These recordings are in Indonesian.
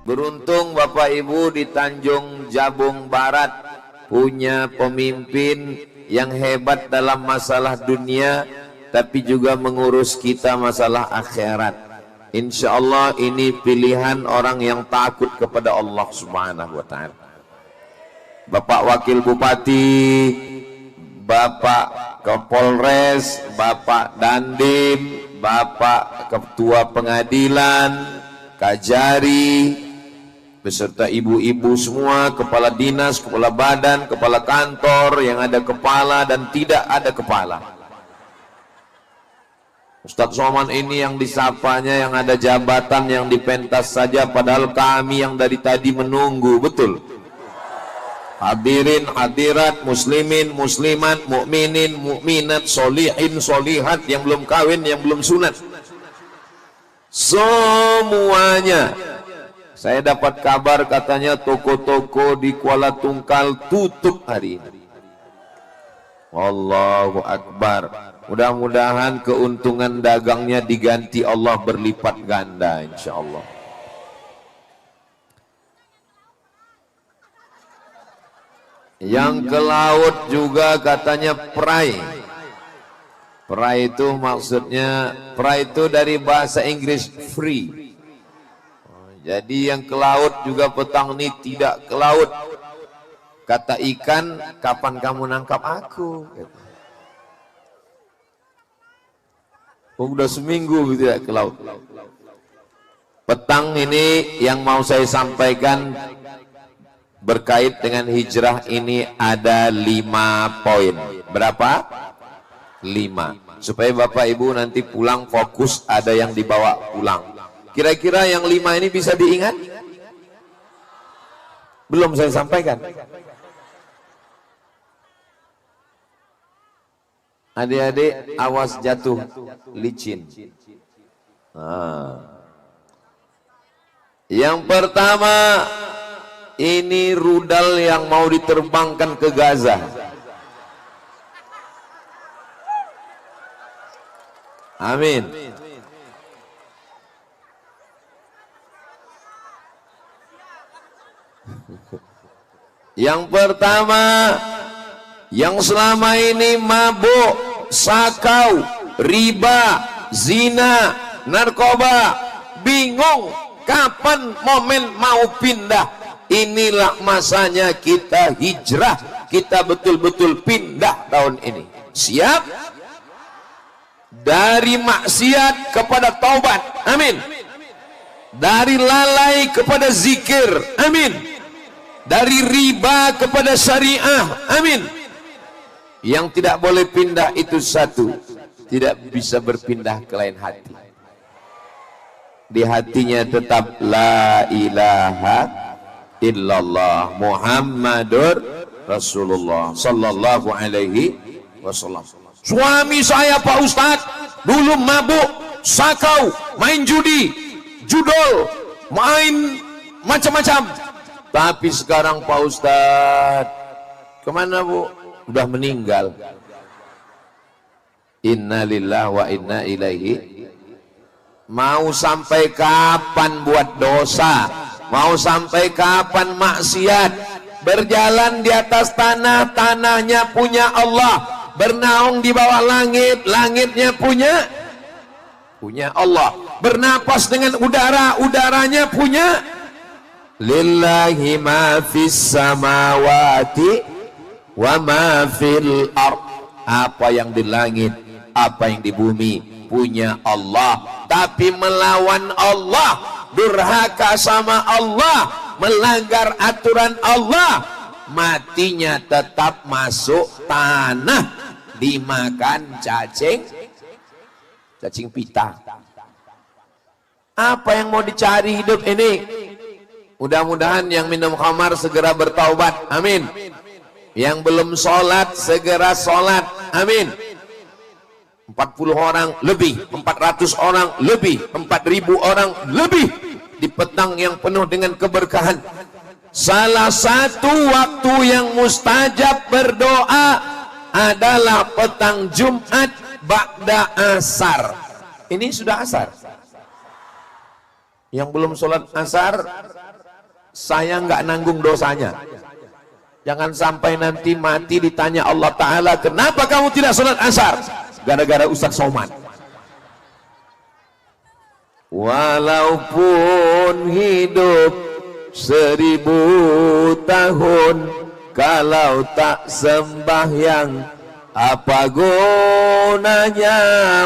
Beruntung Bapak Ibu di Tanjung Jabung Barat punya pemimpin yang hebat dalam masalah dunia, tapi juga mengurus kita masalah akhirat. Insya Allah ini pilihan orang yang takut kepada Allah Subhanahu wa Ta'ala. Bapak Wakil Bupati, Bapak Kapolres, Bapak Dandim, Bapak Ketua Pengadilan, Kajari, beserta ibu-ibu semua, kepala dinas, kepala badan, kepala kantor, yang ada kepala dan tidak ada kepala. Ustadz Somad ini yang disapanya, yang ada jabatan, yang dipentas saja, padahal kami yang dari tadi menunggu, betul? Hadirin, hadirat, muslimin, muslimat, mukminin, mukminat, solihin, solihat, yang belum kawin, yang belum sunat, semuanya. Saya dapat kabar katanya toko-toko di Kuala Tungkal tutup hari ini. Allahu Akbar. Mudah-mudahan keuntungan dagangnya diganti Allah berlipat ganda, insya Allah. Yang ke laut juga katanya pray. Pray itu maksudnya, pray itu dari bahasa Inggris free. Jadi yang ke laut juga petang ini tidak ke laut. Kata ikan, kapan kamu nangkap aku? Oh, udah seminggu tidak ke laut. Petang ini yang mau saya sampaikan berkait dengan hijrah ini ada 5 poin. Berapa? 5. Supaya Bapak Ibu nanti pulang fokus, ada yang dibawa pulang. Kira-kira yang 5 ini bisa diingat? Belum saya sampaikan. Adik-adik, awas jatuh licin. Yang pertama, ini rudal yang mau diterbangkan ke Gaza. Amin. Yang pertama, yang selama ini mabuk, sakau, riba, zina, narkoba, bingung kapan momen mau pindah. Inilah masanya kita hijrah, kita betul-betul pindah tahun ini. Siap? Dari maksiat kepada taubat, amin. Dari lalai kepada zikir, amin. Dari riba kepada syariah, amin. Yang tidak boleh pindah itu satu, tidak bisa berpindah ke lain hati. Di hatinya tetap la ilaha illallah Muhammadur Rasulullah sallallahu alaihi wasallam. Suami saya Pak Ustadz dulu mabuk, sakau, main judi, judol, main macam-macam. Tapi sekarang Pak Ustadz, kemana Bu? Udah meninggal. Innalillahi wa inna ilaihi. Mau sampai kapan buat dosa? Mau sampai kapan maksiat? Berjalan di atas tanah, tanahnya punya Allah. Bernaung di bawah langit, langitnya punya Allah. Bernapas dengan udara, udaranya punya. Lillahi ma fis samawati wa ma fil ard. Apa yang di langit, apa yang di bumi punya Allah. Tapi melawan Allah, durhaka sama Allah, melanggar aturan Allah, matinya tetap masuk tanah, dimakan cacing pita. Apa yang mau dicari hidup ini? Mudah-mudahan yang minum khamar segera bertaubat, amin. Yang belum sholat segera sholat, amin. 40 orang lebih, 400 orang lebih, 4000 orang lebih di petang yang penuh dengan keberkahan. Salah satu waktu yang mustajab berdoa adalah petang Jumat ba'da asar. Ini sudah asar. Yang belum sholat asar saya nggak nanggung dosanya. Jangan sampai nanti mati ditanya Allah Ta'ala, kenapa kamu tidak sholat asar? Gara-gara Ustadz Somad. Walaupun hidup 1000 tahun, kalau tak sembahyang apa gunanya?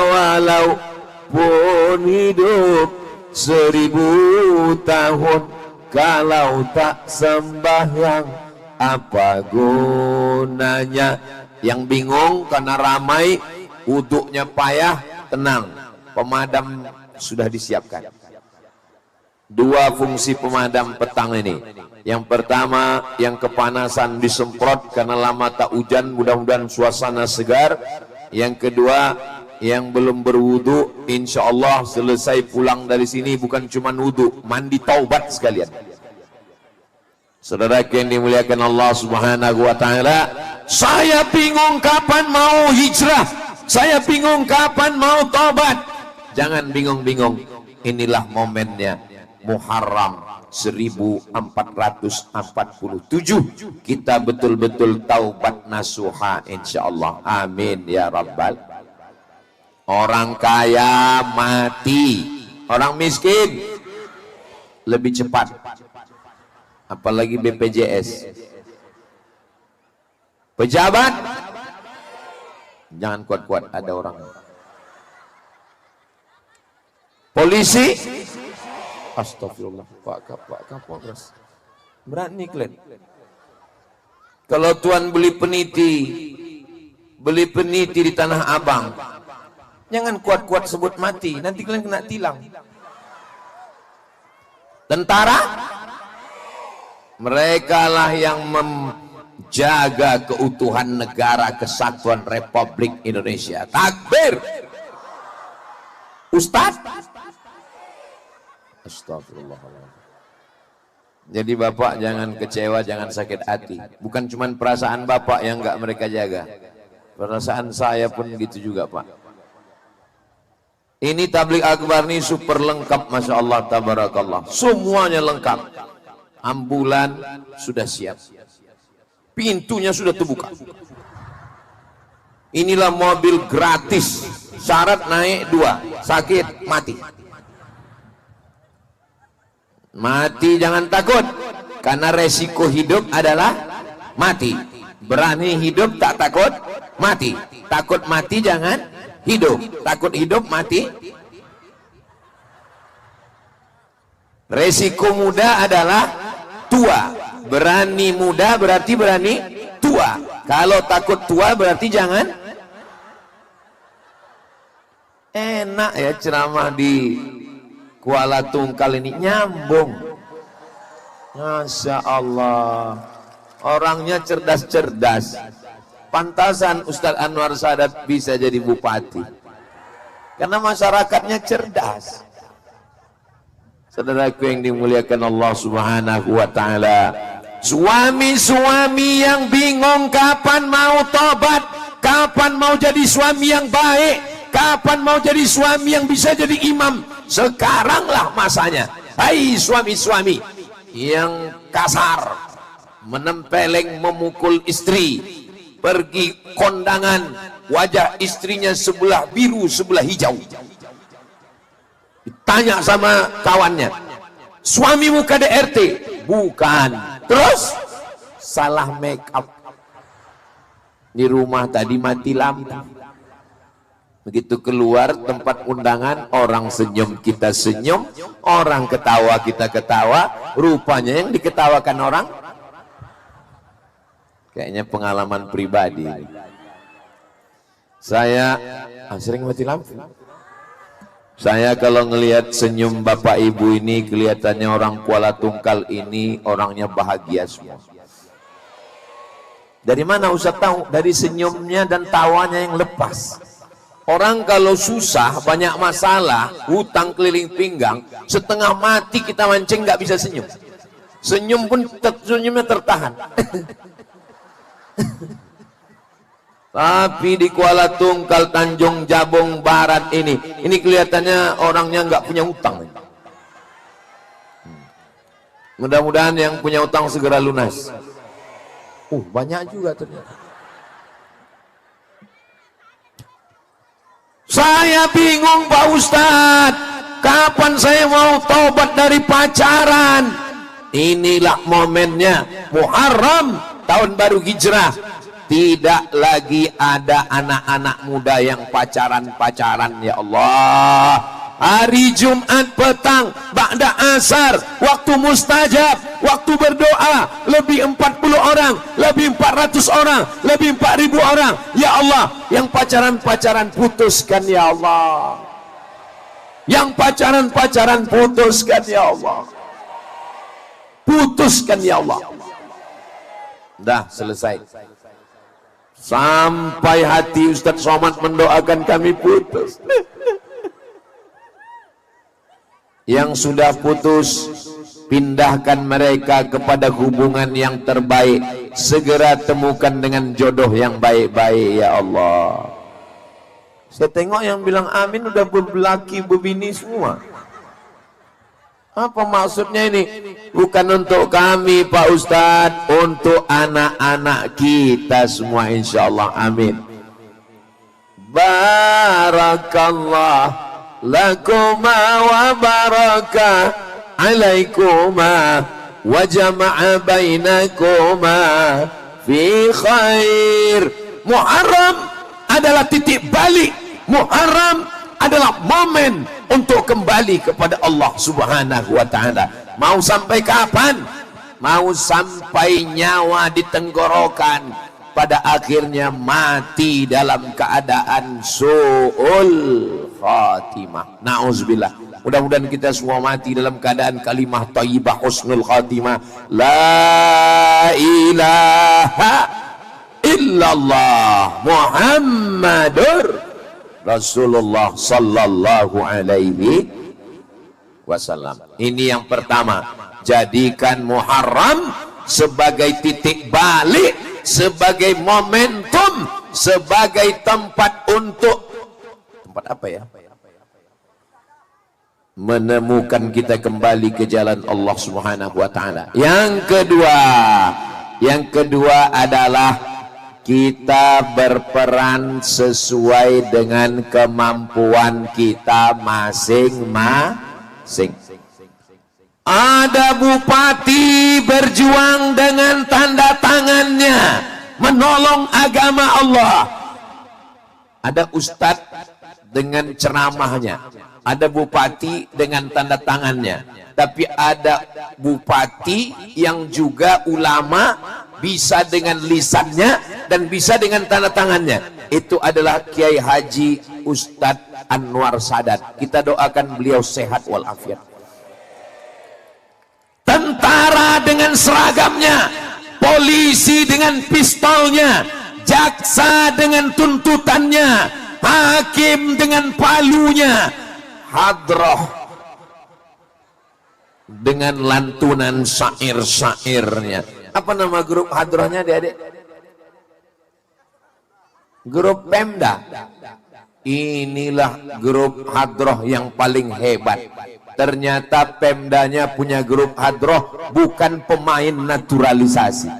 Walaupun hidup 1000 tahun, kalau tak sembahyang apa gunanya? Yang bingung karena ramai, wuduknya payah, tenang, pemadam sudah disiapkan. 2 fungsi pemadam petang ini. Yang pertama, yang kepanasan disemprot karena lama tak hujan, mudah-mudahan suasana segar. Yang kedua, yang belum berwudu, insya Allah selesai pulang dari sini bukan cuma wudu, mandi taubat sekalian. Saudara yang dimuliakan Allah Subhanahu wa Ta'ala, saya bingung kapan mau hijrah, saya bingung kapan mau tobat. Jangan bingung-bingung, inilah momennya. Muharram 1447 kita betul-betul taubat nasuha insyaallah. Amin ya rabbal. Orang kaya mati, orang miskin lebih cepat, apalagi BPJS. Pejabat jangan kuat-kuat, ada orang. Polisi, astagfirullah, Pak Kapolres berani kalian. Kalau Tuan beli peniti di Tanah Abang, jangan kuat-kuat sebut mati, nanti kalian kena tilang. Tentara, mereka lah yang menjaga keutuhan negara kesatuan Republik Indonesia. Takbir. Ustadz, astagfirullahaladzim. Jadi Bapak jangan kecewa, jangan sakit hati. Bukan cuma perasaan Bapak yang enggak mereka jaga, perasaan saya pun gitu juga Pak. Ini tabligh akbar ini super lengkap, Masya Allah, tabarakallah, semuanya lengkap. Ambulan sudah siap, pintunya sudah terbuka. Inilah mobil gratis, syarat naik 2, sakit mati. Mati jangan takut, karena resiko hidup adalah mati. Berani hidup tak takut mati. Takut mati jangan hidup, takut hidup mati. Resiko muda adalah tua. Berani muda berarti berani tua. Kalau takut tua berarti jangan. Enak ya ceramah di Kuala Tungkal ini, nyambung. Masya Allah, orangnya cerdas-cerdas. Pantasan Ustadz Anwar Sadat bisa jadi bupati, karena masyarakatnya cerdas. Saudaraku yang dimuliakan Allah Subhanahu wa Ta'ala, suami-suami yang bingung kapan mau tobat, kapan mau jadi suami yang baik, kapan mau jadi suami yang bisa jadi imam, sekaranglah masanya. Hai suami-suami yang kasar, menempeleng memukul istri, pergi kondangan, wajah istrinya sebelah biru sebelah hijau. Ditanya sama kawannya, suamimu KDRT? Bukan. Terus salah make up, di rumah tadi mati lampu. Begitu keluar tempat undangan, orang senyum kita senyum, orang ketawa kita ketawa, rupanya yang diketawakan orang. Kayaknya pengalaman pribadi. Saya sering mati lampu. Saya kalau ngelihat senyum bapak ibu ini, kelihatannya orang Kuala Tungkal ini orangnya bahagia semua. Dari mana Ustaz tahu? Dari senyumnya dan tawanya yang lepas. Orang kalau susah, banyak masalah, hutang keliling pinggang, setengah mati kita mancing nggak bisa senyum. Senyum pun senyumnya tertahan. Tapi di Kuala Tungkal, Tanjung Jabung Barat ini kelihatannya orangnya nggak punya hutang. Mudah-mudahan yang punya utang segera lunas. Banyak juga ternyata. Saya bingung Pak Ustadz, kapan saya mau taubat dari pacaran? Inilah momennya, Muharram, tahun baru hijrah. Tidak lagi ada anak-anak muda yang pacaran-pacaran, ya Allah. Hari Jumat petang, ba'da asar, waktu mustajab, waktu berdoa, lebih 40 orang, lebih 400 orang, lebih 4.000 orang. Ya Allah, yang pacaran-pacaran putuskan, ya Allah. Yang pacaran-pacaran putuskan, ya Allah. Putuskan, ya Allah. Dah selesai. Sampai hati Ustaz Somad mendoakan kami putus. Yang sudah putus, pindahkan mereka kepada hubungan yang terbaik. Segera temukan dengan jodoh yang baik-baik, ya Allah. Saya tengok yang bilang amin udah berbelaki berbini semua. Apa maksudnya ini? Bukan untuk kami Pak Ustadz, untuk anak-anak kita semua, insya Allah. Amin. Barakallah lakuma wa baraka alaikuma wa jama'a bainakuma fi khair. Muharram adalah titik balik. Muharram adalah momen untuk kembali kepada Allah Subhanahu wa ta'ala. Mau sampai kapan? Mau sampai nyawa di tenggorokan, pada akhirnya mati dalam keadaan su'ul khatimah. Na'udzubillah. Mudah-mudahan kita semua mati dalam keadaan kalimah thayyibah husnul khatimah. La ilaha illallah Muhammadur Rasulullah sallallahu alaihi wasallam. Ini yang pertama. Jadikan Muharram sebagai titik balik, sebagai momentum, sebagai tempat untuk apa ya? Menemukan kita kembali ke jalan Allah Subhanahu wa taala. Yang kedua adalah kita berperan sesuai dengan kemampuan kita masing-masing. Ada bupati berjuang dengan tanda tangannya menolong agama Allah. Ada ustadz dengan ceramahnya. Ada bupati dengan tanda tangannya. Tapi ada bupati yang juga ulama, bisa dengan lisannya dan bisa dengan tanda tangannya. Itu adalah Kiai Haji Ustadz Anwar Sadat. Kita doakan beliau sehat walafiat. Tentara dengan seragamnya, polisi dengan pistolnya, jaksa dengan tuntutannya, hakim dengan palunya, hadroh dengan lantunan syair-syairnya. Apa nama grup hadrohnya, adik-adik? Grup Pemda. Inilah grup hadroh yang paling hebat. Ternyata Pemdanya punya grup hadroh, bukan pemain naturalisasi.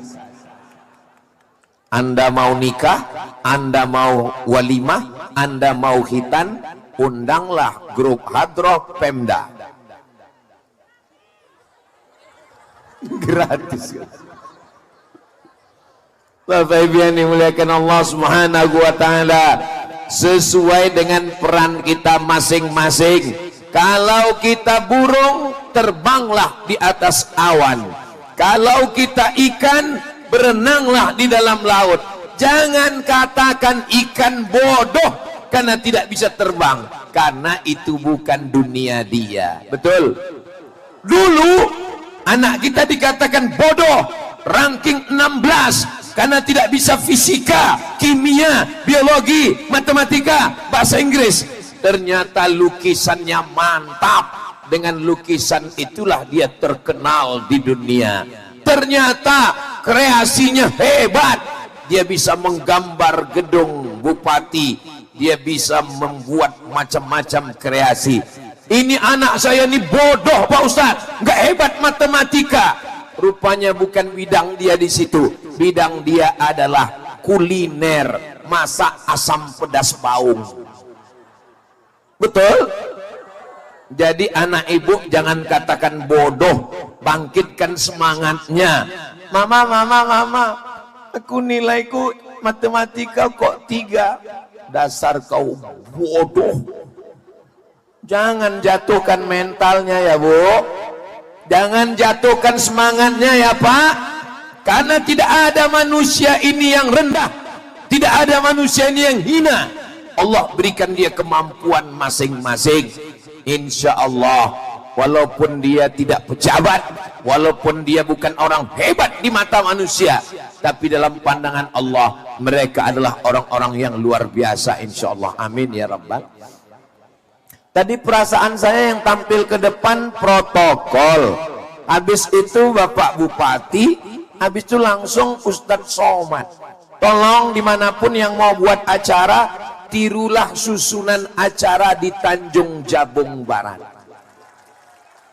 Anda mau nikah, Anda mau walimah, Anda mau khitan, undanglah grup hadroh Pemda. Gratis. Bapak Ibu yang dimuliakan Allah Subhanahu wa taala, sesuai dengan peran kita masing-masing. Kalau kita burung, terbanglah di atas awan. Kalau kita ikan, berenanglah di dalam laut. Jangan katakan ikan bodoh karena tidak bisa terbang, karena itu bukan dunia dia. Betul? Dulu anak kita dikatakan bodoh, ranking 16 karena tidak bisa fisika, kimia, biologi, matematika, bahasa Inggris. Ternyata lukisannya mantap. Dengan lukisan itulah dia terkenal di dunia. Ternyata kreasinya hebat. Dia bisa menggambar gedung bupati, dia bisa membuat macam-macam kreasi. Ini anak saya ini bodoh Pak Ustadz, nggak hebat matematika. Rupanya bukan bidang dia di situ. Bidang dia adalah kuliner, masak asam pedas baung. Betul? Jadi anak ibu jangan katakan bodoh, bangkitkan semangatnya. Mama, aku nilaiku matematika kok 3. Dasar kau bodoh. Jangan jatuhkan mentalnya ya Bu, jangan jatuhkan semangatnya ya Pak, karena tidak ada manusia ini yang rendah, tidak ada manusia ini yang hina. Allah berikan dia kemampuan masing-masing. Insya Allah, walaupun dia tidak pejabat, walaupun dia bukan orang hebat di mata manusia, tapi dalam pandangan Allah mereka adalah orang-orang yang luar biasa. Insya Allah, amin ya Rabbal. Tadi perasaan saya yang tampil ke depan protokol, habis itu Bapak Bupati, habis itu langsung Ustadz Somad. Tolong dimanapun yang mau buat acara, tirulah susunan acara di Tanjung Jabung Barat.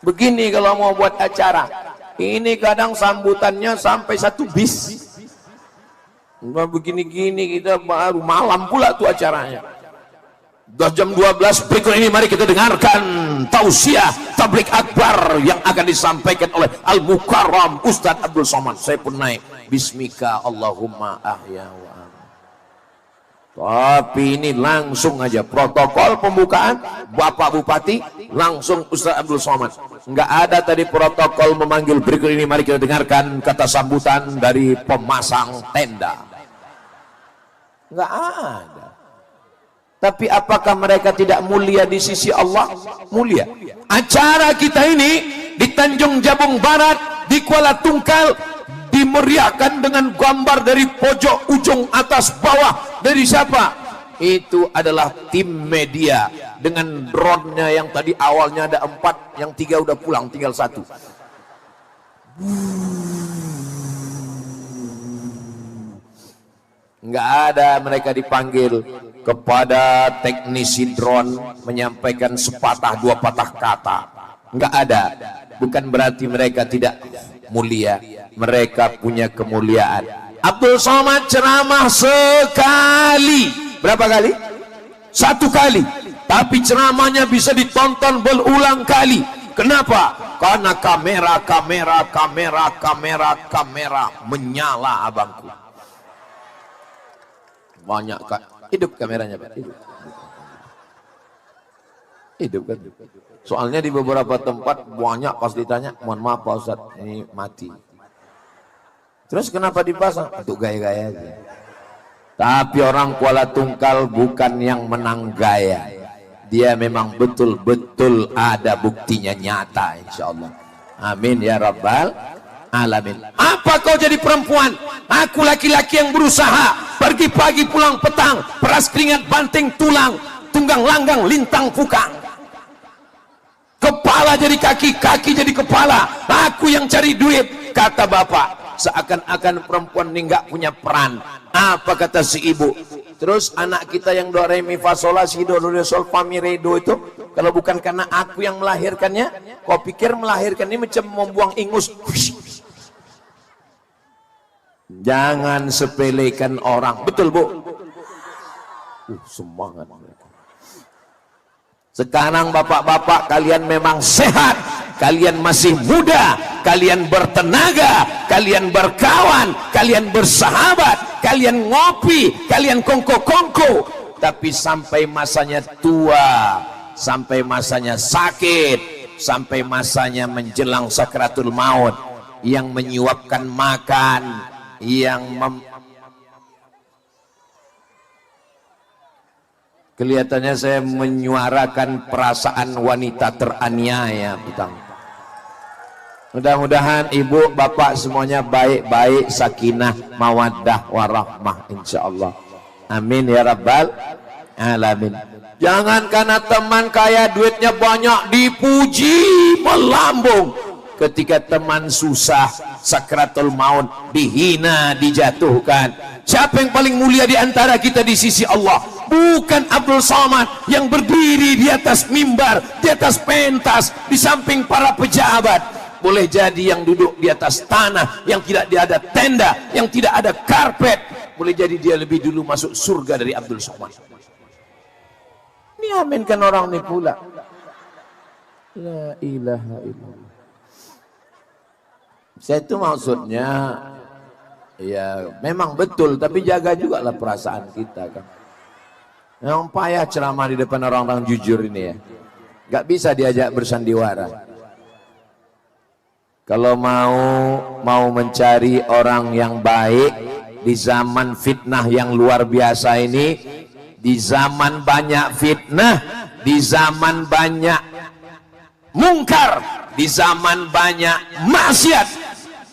Begini kalau mau buat acara, ini kadang sambutannya sampai 1 bis. Begini-gini kita baru malam pula tuh acaranya. Udah jam 12, berikut ini mari kita dengarkan tausiah tablik akbar yang akan disampaikan oleh Al-Mukarram Ustadz Abdul Somad. Saya pun naik, bismika Allahumma ahya wa amin. Tapi ini langsung aja protokol pembukaan Bapak Bupati, langsung Ustadz Abdul Somad. Enggak ada tadi protokol memanggil berikut ini mari kita dengarkan kata sambutan dari pemasang tenda. Enggak ada. Tapi apakah mereka tidak mulia di sisi Allah? Mulia. Acara kita ini di Tanjung Jabung Barat, di Kuala Tungkal, dimeriahkan dengan gambar dari pojok ujung atas bawah. Dari siapa? Itu adalah tim media dengan drone-nya yang tadi awalnya ada 4, yang 3 udah pulang, tinggal 1. Enggak ada mereka dipanggil. Kepada teknisi drone menyampaikan sepatah 2 patah kata, enggak ada. Bukan berarti mereka tidak mulia, mereka punya kemuliaan. Abdul Somad ceramah sekali, berapa kali? 1 kali, tapi ceramahnya bisa ditonton berulang kali. Kenapa? Karena kamera menyala abangku. Banyak Kak. Hidup kameranya Pak, hidup kan. Soalnya di beberapa tempat banyak pas ditanya, mohon maaf Pak Ustadz, ini mati. Terus kenapa dipasang? Untuk gaya-gaya aja. Tapi orang Kuala Tungkal bukan yang menang gaya, dia memang betul-betul ada buktinya nyata insya Allah. Amin ya Rabbal alamin. Apa kau jadi perempuan? Aku laki-laki yang berusaha, pergi pagi pulang petang, peras keringat banting tulang, tunggang langgang lintang pukang. Kepala jadi kaki, kaki jadi kepala, aku yang cari duit, kata bapak. Seakan-akan perempuan ini nggak punya peran. Apa kata si ibu? Terus anak kita yang do re mi fa sol la si do sol fa mi re do itu, kalau bukan karena aku yang melahirkannya, kau pikir melahirkan ini macam membuang ingus? Jangan sepelekan orang, betul Bu? Semangat. Sekarang bapak-bapak kalian memang sehat, kalian masih muda, kalian bertenaga, kalian berkawan, kalian bersahabat, kalian ngopi, kalian kongko-kongko. Tapi sampai masanya tua, sampai masanya sakit, sampai masanya menjelang sakratul maut, yang menyuapkan makan, yang kelihatannya saya menyuarakan perasaan wanita teraniaya. Mudah-mudahan ibu bapak semuanya baik-baik, sakinah mawaddah warahmah insyaallah. Amin ya rabbal alamin. Jangan karena teman kaya duitnya banyak dipuji melambung, ketika teman susah sakratul maut dihina, dijatuhkan. Siapa yang paling mulia di antara kita di sisi Allah? bukan Abdul Somad yang berdiri di atas mimbar, di atas pentas, di samping para pejabat. Boleh jadi yang duduk di atas tanah, yang tidak ada tenda, yang tidak ada karpet. Boleh jadi dia lebih dulu masuk surga dari Abdul Somad. Ini aminkan orang ini pula. La ilaha illallah. Saya itu maksudnya, ya memang betul, tapi jaga juga lah perasaan kita kan. Yang payah ceramah di depan orang-orang jujur ini ya. Gak bisa diajak bersandiwara. Kalau mau mencari orang yang baik di zaman fitnah yang luar biasa ini, di zaman banyak fitnah, di zaman banyak mungkar, di zaman banyak maksiat,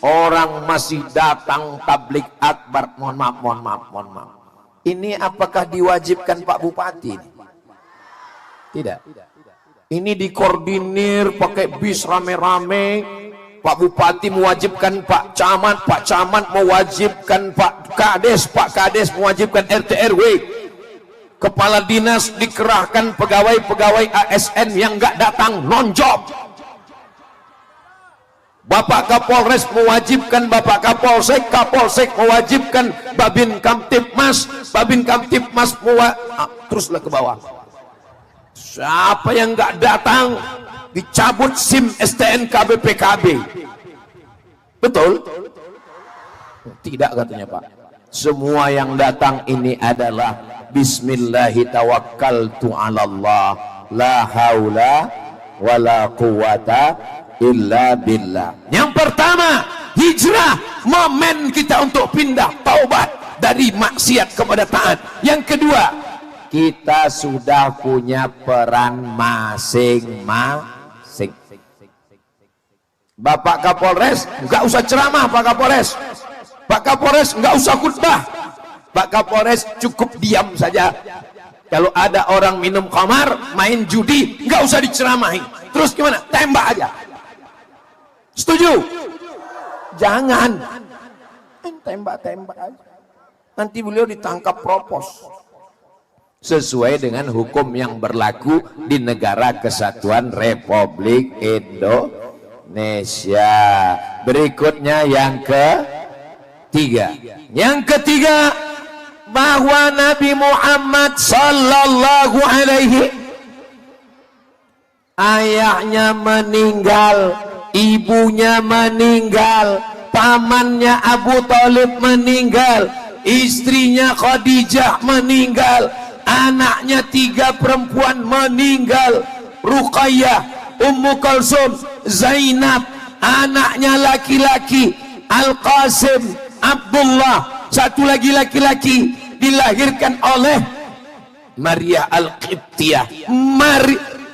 orang masih datang tablik akbar. Mohon maaf. Ini apakah diwajibkan Pak Bupati? Tidak. Ini dikoordinir pakai bis rame-rame. Pak Bupati mewajibkan Pak Camat mewajibkan Pak Kades mewajibkan RT RW. Kepala dinas dikerahkan pegawai-pegawai ASN yang nggak datang non-job. Bapak Kapolres mewajibkan Bapak Kapolsek mewajibkan Babin Kamtipmas teruslah ke bawah. Siapa yang nggak datang dicabut SIM STNK BPKB. Betul? Tidak katanya Pak. Semua yang datang ini adalah Bismillahi tawakkaltu 'alallah la haula wala quwata illa billah. Yang pertama, hijrah, momen kita untuk pindah taubat dari maksiat kepada taat. Yang kedua, kita sudah punya peran masing-masing. Bapak Kapolres nggak usah ceramah. Pak Kapolres nggak usah khutbah. Pak Kapolres cukup diam saja. Kalau ada orang minum khamar, main judi, nggak usah diceramahi. Terus gimana? Tembak aja. Setuju? Jangan. Tembak aja. Nanti beliau ditangkap propos. Sesuai dengan hukum yang berlaku di negara kesatuan Republik Indonesia. Berikutnya yang ketiga. Yang ketiga, bahwa Nabi Muhammad sallallahu alaihi ayahnya meninggal, ibunya meninggal, pamannya Abu Thalib meninggal, istrinya Khadijah meninggal, anaknya 3 perempuan meninggal, Ruqayyah, Ummu Kalsum, Zainab, anaknya laki-laki Al-Qasim, Abdullah, satu lagi laki-laki dilahirkan oleh Maria Al-Qibtiyah.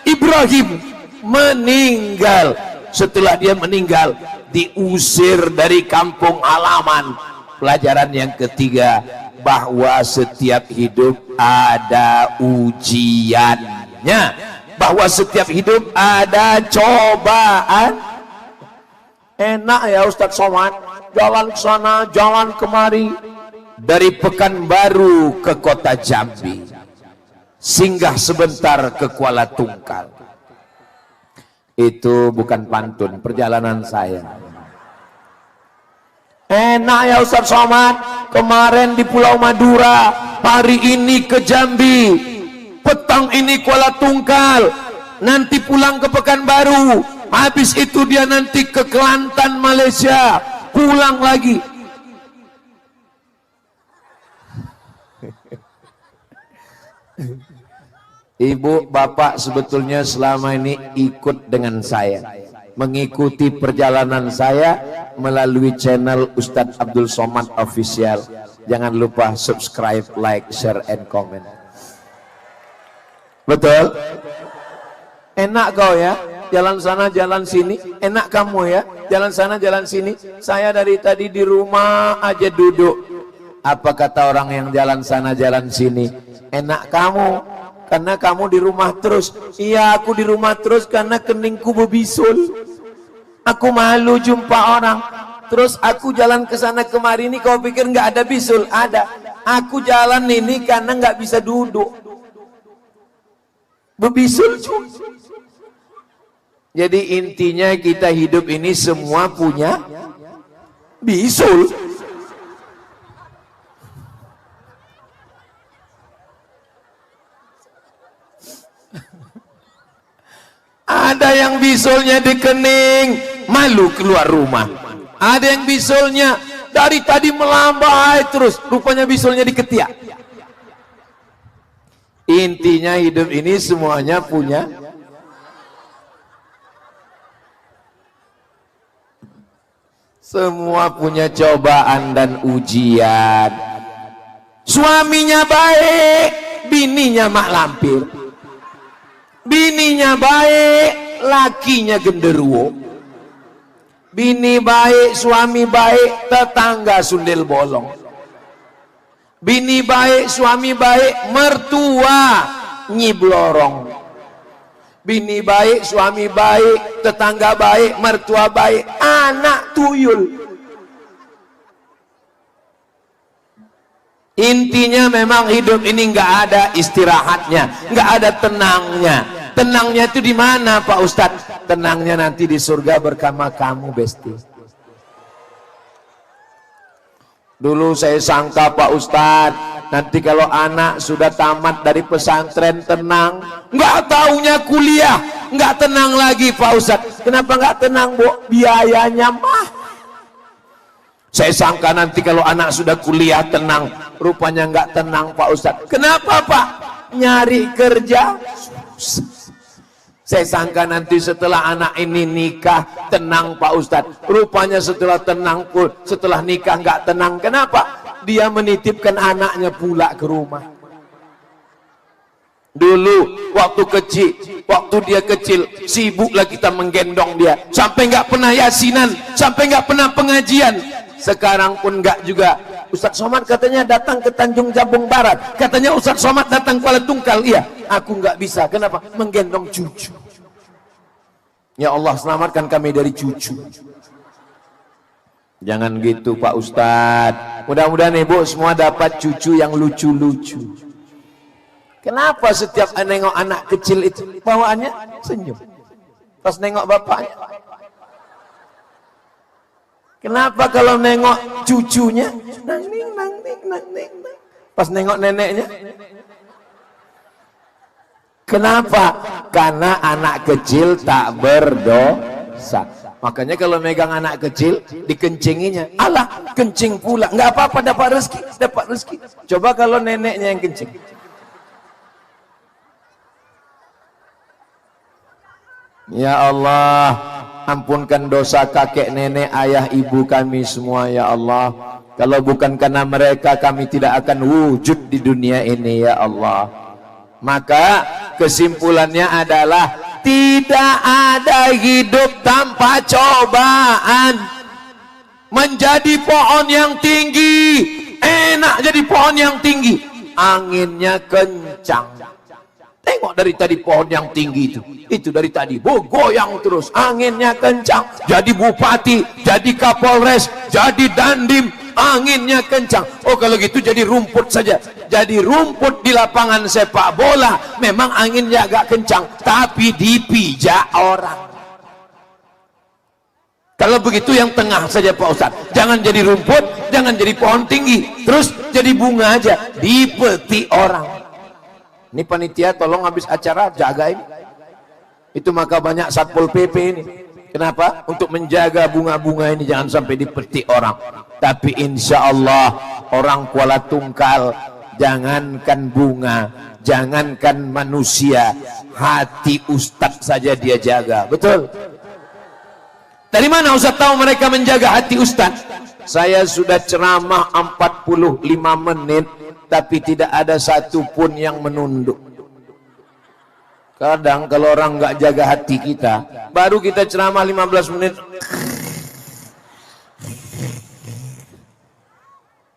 Ibrahim meninggal. Setelah dia meninggal, diusir dari kampung halaman. Pelajaran yang ketiga, bahwa setiap hidup ada ujiannya, bahwa setiap hidup ada cobaan. Enak ya Ustadz Somad, jalan ke sana, jalan kemari, dari Pekanbaru ke kota Jambi, singgah sebentar ke Kuala Tungkal. Itu bukan pantun, perjalanan saya. Enak ya Ustadz Somad, kemarin di Pulau Madura, hari ini ke Jambi, petang ini Kuala Tungkal, nanti pulang ke Pekanbaru, habis itu dia nanti ke Kelantan Malaysia, pulang lagi. Ibu, bapak sebetulnya selama ini ikut dengan saya, mengikuti perjalanan saya melalui channel Ustadz Abdul Somad Official. Jangan lupa subscribe, like, share, and comment. Betul? Enak kau ya, jalan sana jalan sini. Enak kamu ya, jalan sana jalan sini. Saya dari tadi di rumah aja duduk. Apa kata orang yang jalan sana jalan sini? Enak kamu, karena kamu di rumah terus. Iya, aku di rumah terus karena keningku berbisul. Aku malu jumpa orang. Terus aku jalan ke sana kemari ini, kau pikir nggak ada bisul? Ada. Aku jalan ini karena nggak bisa duduk. Bebisul. Jadi intinya kita hidup ini semua punya bisul. Ada yang bisulnya di kening, malu keluar rumah. Ada yang bisulnya dari tadi melambai terus, rupanya bisulnya di ketiak. Intinya hidup ini semuanya punya cobaan dan ujian. Suaminya baik, bininya mak lampir. Bininya baik, lakinya genderuwo. Bini baik, suami baik, tetangga sundel bolong. Bini baik, suami baik, mertua nyiblorong. Bini baik, suami baik, tetangga baik, mertua baik, anak tuyul. Intinya memang hidup ini nggak ada istirahatnya, nggak ada tenangnya. Tenangnya itu di mana Pak Ustadz? Tenangnya nanti di surga bersama kamu, Besti. Dulu saya sangka Pak Ustadz, nanti kalau anak sudah tamat dari pesantren tenang, nggak taunya kuliah, nggak tenang lagi Pak Ustadz. Kenapa nggak tenang, Bu? Biayanya mah. Saya sangka nanti kalau anak sudah kuliah tenang, rupanya nggak tenang Pak Ustadz. Kenapa Pak? Nyari kerja. Saya sangka nanti setelah anak ini nikah tenang Pak Ustadz. Rupanya setelah tenang pun, setelah nikah nggak tenang. Kenapa? Dia menitipkan anaknya pula ke rumah. Dulu waktu dia kecil, sibuklah kita menggendong dia. Sampai nggak pernah yasinan, sampai nggak pernah pengajian. Sekarang pun nggak juga. Ustadz Somad katanya datang ke Tanjung Jabung Barat. Katanya Ustadz Somad datang Kuala Tungkal. Iya, aku nggak bisa. Kenapa? Menggendong cucu. Ya Allah, selamatkan kami dari cucu. Jangan gitu Pak Ustadz. Mudah-mudahan ibu semua dapat cucu yang lucu-lucu. Kenapa setiap nengok anak kecil itu bawaannya senyum? Pas nengok bapaknya. Kenapa kalau nengok cucunya nangning. Pas nengok neneknya? Kenapa? Karena anak kecil tak berdosa. Makanya kalau megang anak kecil dikencinginya, alah kencing pula, nggak apa-apa dapat rezeki. Coba kalau neneknya yang kencing. Ya Allah, ampunkan dosa kakek nenek ayah ibu kami semua ya Allah. Kalau bukan karena mereka kami tidak akan wujud di dunia ini ya Allah. Maka kesimpulannya adalah tidak ada hidup tanpa cobaan. Menjadi pohon yang tinggi, enak jadi pohon yang tinggi, anginnya kencang. Tengok dari tadi pohon yang tinggi itu dari tadi goyang terus, anginnya kencang. Jadi bupati, jadi kapolres, jadi dandim, anginnya kencang. Oh kalau gitu jadi rumput saja. Jadi rumput di lapangan sepak bola memang anginnya agak kencang, tapi dipijak orang. Kalau begitu yang tengah saja Pak Ustadz. Jangan jadi rumput, jangan jadi pohon tinggi, terus jadi bunga aja, dipetik orang. Ini panitia tolong habis acara jagain. Itu maka banyak Satpol PP ini. Kenapa? Untuk menjaga bunga-bunga ini jangan sampai dipetik orang. Tapi insya Allah orang Kuala Tungkal, jangankan bunga, jangankan manusia, hati Ustadz saja dia jaga. Betul? Dari mana Ustadz tahu mereka menjaga hati Ustadz? Saya sudah ceramah 45 menit, tapi tidak ada satupun yang menunduk. Kadang kalau orang nggak jaga hati kita, baru kita ceramah 15 menit.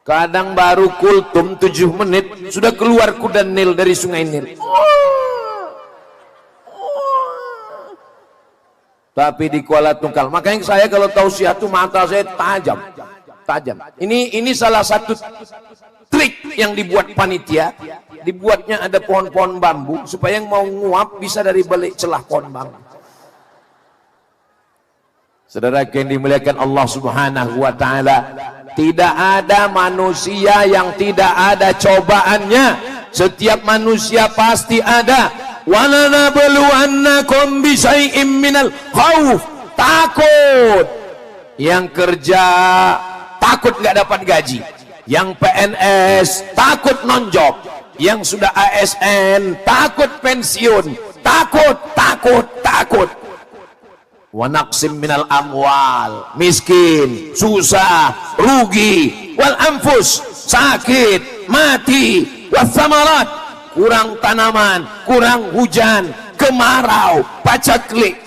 Kadang baru kultum 7 menit, sudah keluar kuda Nil dari sungai Nil. Tapi di Kuala Tungkal, makanya saya kalau tausiah itu mata saya tajam. Ini salah satu trik yang dibuat panitia, dibuatnya ada pohon-pohon bambu supaya yang mau nguap bisa dari balik celah pohon bambu. Saudara yang dimuliakan Allah Subhanahu wa taala, tidak ada manusia yang tidak ada cobaannya. Setiap manusia pasti ada. Walanabluwannakum bisyai'im minal khauf, takut. Yang kerja takut nggak dapat gaji, yang PNS takut non-job, yang sudah ASN takut pensiun, takut. Wa naqsim minal amwal, miskin, susah, rugi, wal anfus, sakit, mati, wathamarat, kurang tanaman, kurang hujan, kemarau, pacaklik.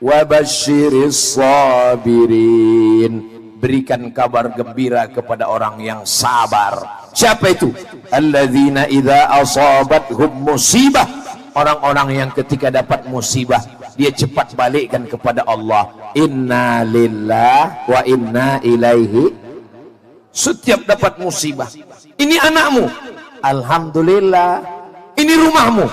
Wa basyiris sabirin, berikan kabar gembira kepada orang yang sabar. Siapa itu? Alladzina idza asabathum musibah, orang-orang yang ketika dapat musibah dia cepat balikkan kepada Allah. Inna lillah wa inna ilaihi. Setiap dapat musibah, ini anakmu, alhamdulillah. Ini rumahmu,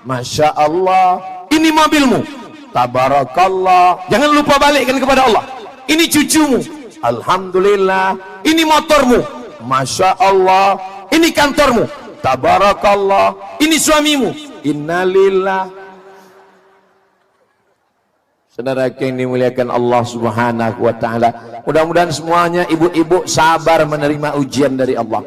masya Allah. Ini mobilmu, tabarakallah. Jangan lupa balikkan kepada Allah. Ini cucumu, alhamdulillah. Ini motormu, masya Allah. Ini kantormu, tabarakallah. Ini suamimu, innalillah. Saudara yang dimuliakan Allah Subhanahu wa taala, mudah-mudahan semuanya ibu-ibu sabar menerima ujian dari Allah.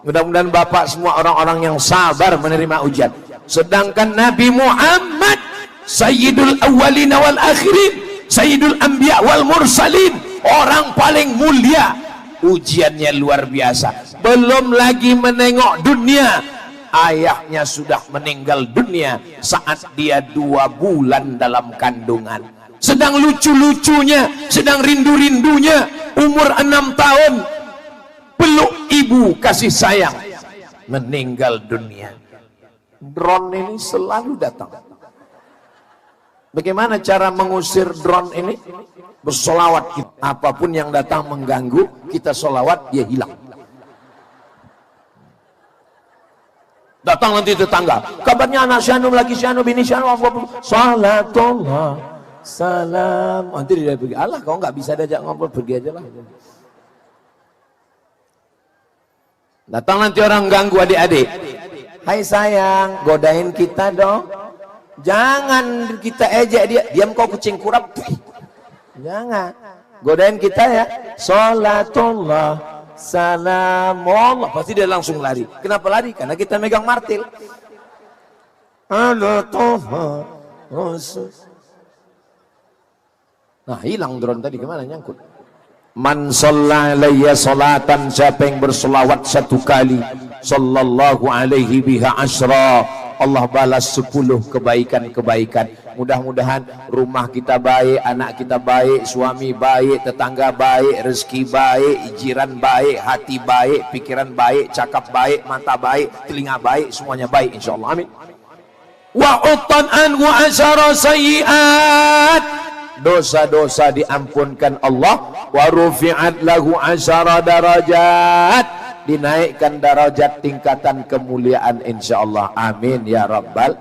Mudah-mudahan bapak semua orang-orang yang sabar menerima ujian. Sedangkan Nabi Muhammad Sayyidul Awwalin wal Akhirin, Sayyidul Anbiya wal Mursalin, orang paling mulia, ujiannya luar biasa. Belum lagi menengok dunia, ayahnya sudah meninggal dunia saat dia 2 bulan dalam kandungan. Sedang lucu-lucunya, sedang rindu-rindunya, umur 6 tahun, peluk ibu kasih sayang, meninggal dunia. Drone ini selalu datang. Bagaimana cara mengusir drone ini? Bersolawat. Apapun yang datang mengganggu, kita solawat, dia hilang. Datang nanti tetangga, kabarnya anak Syanu lagi, Syanu bini Syanu, salatullah salam, nanti dia pergi. Allah, kau nggak bisa diajak ngobrol, pergi aja lah. Datang nanti orang ganggu adik-adik, hai sayang, godain kita dong. Jangan kita ejek dia, diam kau kucing kurap. Jangan, godain kita ya. Salatullah salam Allah, pasti dia langsung lari. Kenapa lari? Karena kita megang martil. Halo Tuhan Rasul. Nah, hilang drone tadi, kemana nyangkut? Man shalla alayya salatan, siapa yang bersolawat 1 kali, sallallahu alaihi biha asyra, Allah balas 10 kebaikan-kebaikan. Mudah-mudahan rumah kita baik, anak kita baik, suami baik, tetangga baik, rezeki baik, jiran baik, hati baik, pikiran baik, cakap baik, mata baik, telinga baik, semuanya baik insyaallah. Amin. Wa uttan anhu asyara sayyi'at, dosa-dosa diampunkan Allah. Wa rufi'at lahu asyara darajat, dinaikkan darajat tingkatan kemuliaan insyaallah. Amin ya rabbal.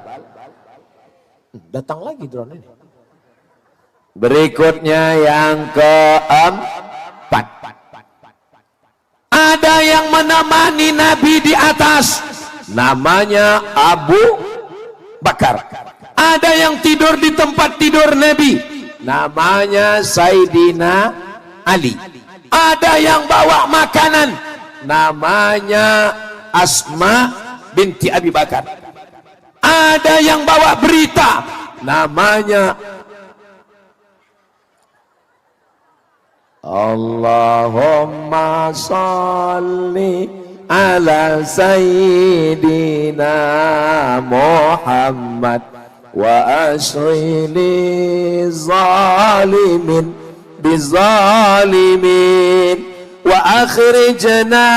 Datang lagi drone ini. Berikutnya yang keempat, ada yang menemani Nabi di atas, namanya Abu Bakar. Ada yang tidur di tempat tidur Nabi, namanya Sayyidina Ali. Ada yang bawa makanan, namanya Asma binti Abi Bakar. Ada yang bawa berita, namanya Allahumma salli ala Sayyidina Muhammad wa asrili zalimin bizalimin wa akhrijna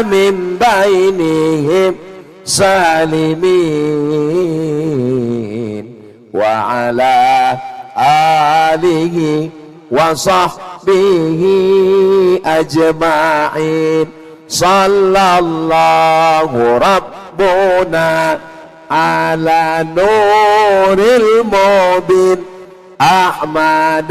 min bainihim salimin wa ala alihi wa sahbihi ajma'in sallallahu rabbuna ala nuril mubin Ahmad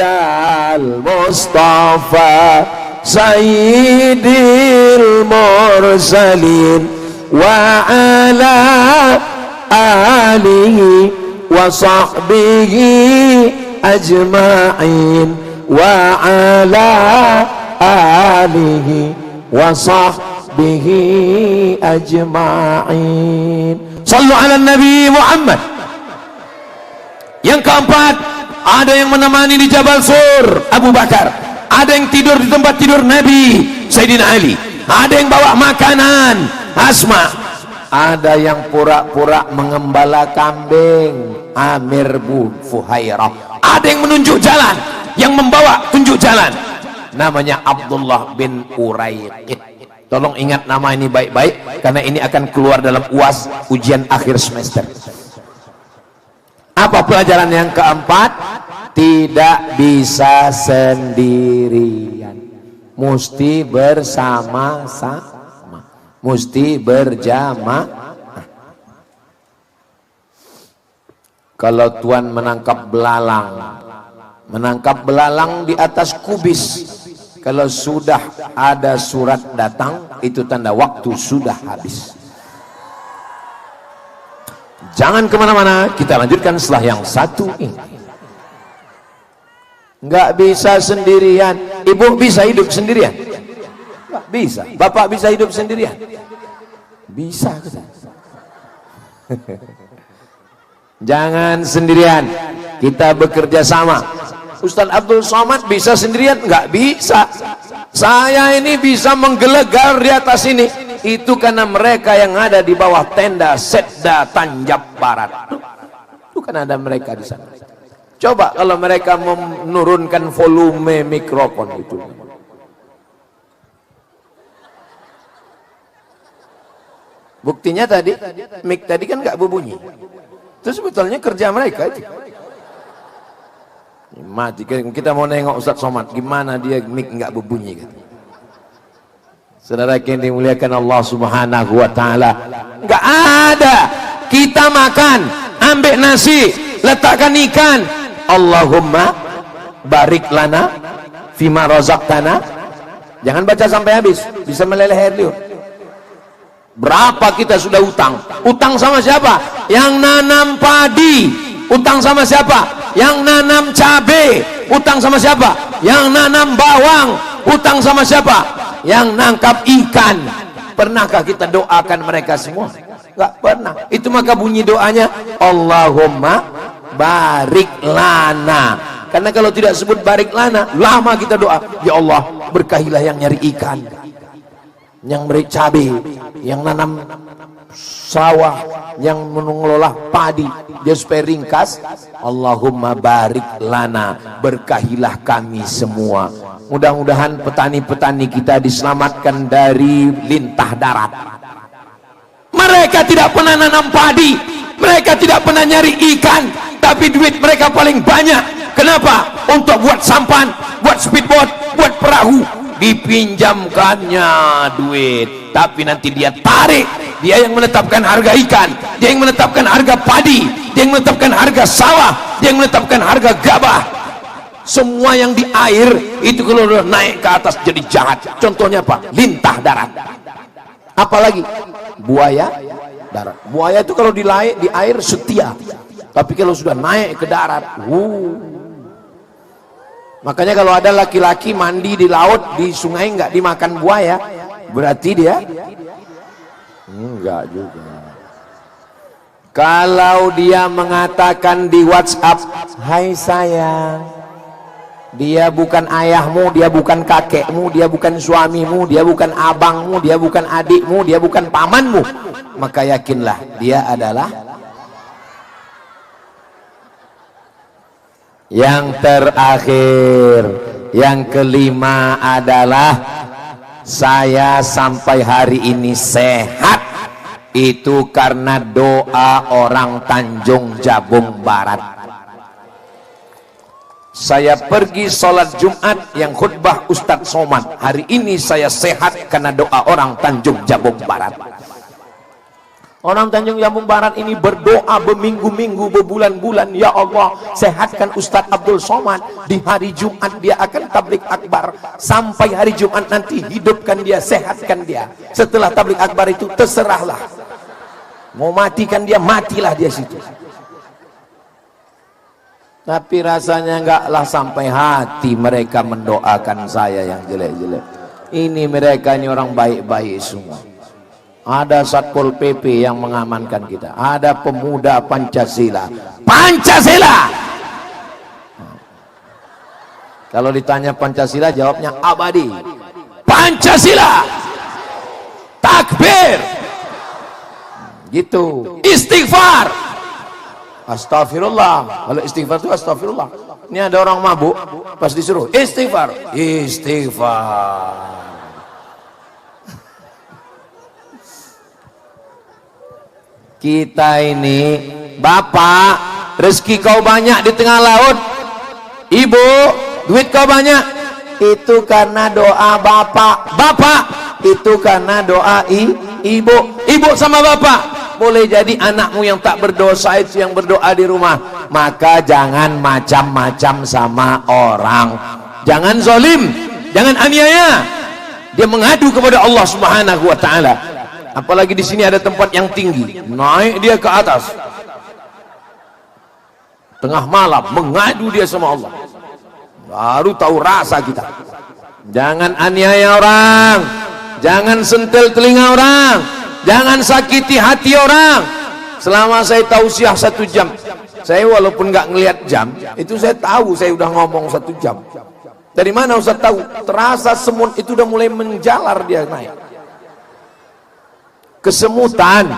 al-Mustafa sayyidil mursalin wa ala alihi wa sahbihi ajma'in wa ala alihi wa sahbihi ajma'in. Sallu ala Nabi Muhammad. Yang keempat, ada yang menemani di Jabal Sur, Abu Bakar. Ada yang tidur di tempat tidur Nabi, Sayyidina Ali. Ada yang bawa makanan, Asma. Ada yang pura-pura mengembala kambing, Amir bin Fuhairah. Ada yang menunjuk jalan, yang membawa tunjuk jalan, namanya Abdullah bin Uraiqid. Tolong ingat nama ini baik-baik, karena ini akan keluar dalam UAS, ujian akhir semester. Apa pelajaran yang keempat? Tidak bisa sendirian, mesti bersama-sama, mesti berjamaah. Kalau Tuan menangkap belalang di atas kubis, kalau sudah ada surat datang, itu tanda waktu sudah habis. Jangan kemana-mana, kita lanjutkan setelah yang satu ini. Nggak bisa sendirian. Ibu bisa hidup sendirian? Nggak bisa. Bapak bisa hidup sendirian? Bisa. Jangan sendirian, kita bekerja sama. Ustaz Abdul Somad bisa sendirian? Nggak bisa. Saya ini bisa menggelegar di atas ini, itu karena mereka yang ada di bawah tenda Setda Tanjab Barat. Itu kan ada mereka di sana. Coba kalau mereka menurunkan volume mikrofon itu. Buktinya tadi, mic tadi kan nggak berbunyi. Itu sebetulnya kerja mereka itu. Mati, kita mau nengok Ustaz Somad, gimana dia mic nggak berbunyi gitu. Saudara yang dimuliakan Allah Subhanahu wa taala, nggak ada. Kita makan, ambil nasi, letakkan ikan, Allahumma barik lana fima razaqtana. Jangan baca sampai habis, bisa meleleh air liur. Berapa kita sudah utang? Utang sama siapa? Yang nanam padi. Utang sama siapa? Yang nanam cabe. Utang sama siapa? Yang nanam bawang. Utang sama siapa? Yang nangkap ikan. Pernahkah kita doakan mereka semua? Enggak pernah. Itu maka bunyi doanya Allahumma barik lana. Karena kalau tidak sebut barik lana, lama kita doa. Ya Allah, berkahilah yang nyari ikan, yang beri cabai, yang nanam sawah, yang mengelola padi. Dia supaya ringkas, Allahumma barik lana, berkahilah kami semua. Mudah-mudahan petani-petani kita diselamatkan dari lintah darat. Mereka tidak pernah nanam padi, mereka tidak pernah nyari ikan, tapi duit mereka paling banyak. Kenapa? Untuk buat sampan, buat speedboat, buat perahu. Dipinjamkannya duit, tapi nanti dia tarik. Dia yang menetapkan harga ikan, dia yang menetapkan harga padi, dia yang menetapkan harga sawah, dia yang menetapkan harga gabah. Semua yang di air itu kalau udah naik ke atas jadi jahat. Contohnya apa? Lintah darat. Apalagi buaya darat. Buaya itu kalau di air setia, tapi kalau sudah naik ke darat, makanya kalau ada laki-laki mandi di laut, di sungai nggak dimakan buaya, berarti dia enggak juga. Kalau dia mengatakan di WhatsApp, hai sayang, dia bukan ayahmu, dia bukan kakekmu, dia bukan suamimu, dia bukan abangmu, dia bukan adikmu, dia bukan pamanmu, maka yakinlah dia adalah. Yang terakhir, yang kelima adalah saya sampai hari ini sehat itu karena doa orang Tanjung Jabung Barat. Saya pergi sholat Jumat yang khutbah Ustadz Somad. Hari ini saya sehat karena doa orang Tanjung Jabung Barat. Orang Tanjung Jabung Barat ini berdoa berminggu-minggu, berbulan-bulan. Ya Allah, sehatkan Ustadz Abdul Somad. Di hari Jumat dia akan tablik akbar. Sampai hari Jumat nanti hidupkan dia, sehatkan dia. Setelah tablik akbar itu terserahlah. Mau matikan dia, matilah dia situ. Tapi rasanya enggaklah sampai hati mereka mendoakan saya yang jelek-jelek. Ini mereka ini orang baik-baik semua. Ada Satpol PP yang mengamankan kita. Ada pemuda Pancasila. Pancasila! Kalau ditanya Pancasila jawabnya abadi. Pancasila! Takbir! Gitu. Istighfar! Astagfirullah. Kalau istighfar itu astagfirullah. Ini ada orang mabuk, pas disuruh istighfar, istighfar. Kita ini, bapak, rezeki kau banyak di tengah laut. Ibu, duit kau banyak. Itu karena doa bapak. Bapak, itu karena doa ibu. Ibu sama bapak. Boleh jadi anakmu yang tak berdosa itu yang berdoa di rumah. Maka jangan macam-macam sama orang. Jangan zalim, jangan aniaya. Dia mengadu kepada Allah Subhanahu wa taala. Apalagi di sini ada tempat yang tinggi. Naik dia ke atas. Tengah malam mengadu dia sama Allah. Baru tahu rasa kita. Jangan aniaya orang. Jangan sentil telinga orang. Jangan sakiti hati orang. Selama saya tausiah 1 jam, saya walaupun nggak ngelihat jam, itu saya tahu saya udah ngomong 1 jam. Dari mana Ustaz tahu? Terasa semut itu udah mulai menjalar dia naik. Kesemutan.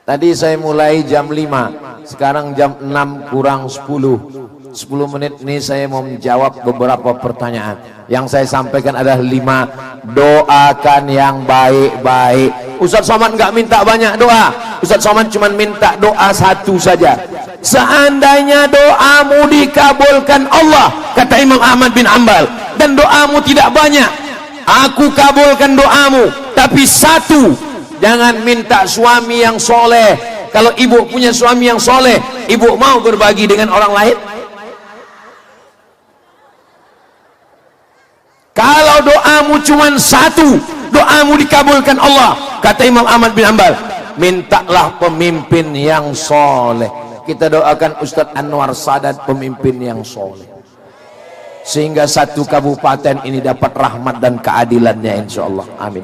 Tadi saya mulai jam 5, sekarang jam 6 kurang 10. 10 menit ini saya mau menjawab beberapa pertanyaan. Yang saya sampaikan adalah 5. Doakan yang baik-baik. Ustadz Somad nggak minta banyak doa. Ustadz Somad cuma minta doa 1 saja. Seandainya doamu dikabulkan Allah, kata Imam Ahmad bin Hanbal, dan doamu tidak banyak, aku kabulkan doamu. Tapi 1, jangan minta suami yang soleh. Kalau ibu punya suami yang soleh, ibu mau berbagi dengan orang lain? Kalau doamu cuma 1, doamu dikabulkan Allah, kata Imam Ahmad bin Hanbal, mintalah pemimpin yang soleh. Kita doakan Ustadz Anwar Sadat pemimpin yang soleh, sehingga 1 kabupaten ini dapat rahmat dan keadilannya insyaallah. Amin.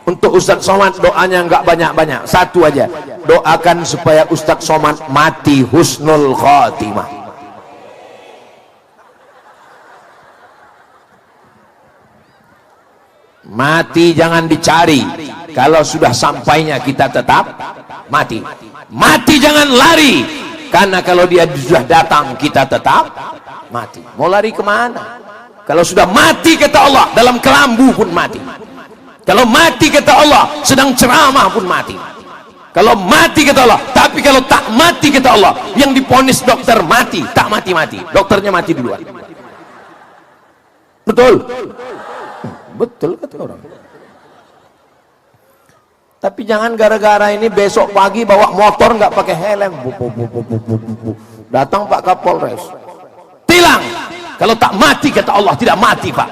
Untuk Ustadz Somad doanya nggak banyak-banyak, 1 aja. Doakan supaya Ustadz Somad mati husnul khatimah. Mati jangan dicari. Kalau sudah sampainya kita tetap mati. Mati jangan lari. Karena kalau dia sudah datang kita tetap mati. Mau lari kemana? Kalau sudah mati kata Allah, dalam kelambu pun mati. Kalau mati kata Allah, sedang ceramah pun mati. Kalau mati kata Allah. Tapi kalau tak mati kata Allah, yang diponis dokter mati, tak mati-mati, dokternya mati duluan. Betul? Betul kata orang. Tapi jangan gara-gara ini besok pagi bawa motor nggak pakai helm, datang Pak Kapolres, tilang. Kalau tak mati kata Allah, tidak mati Pak.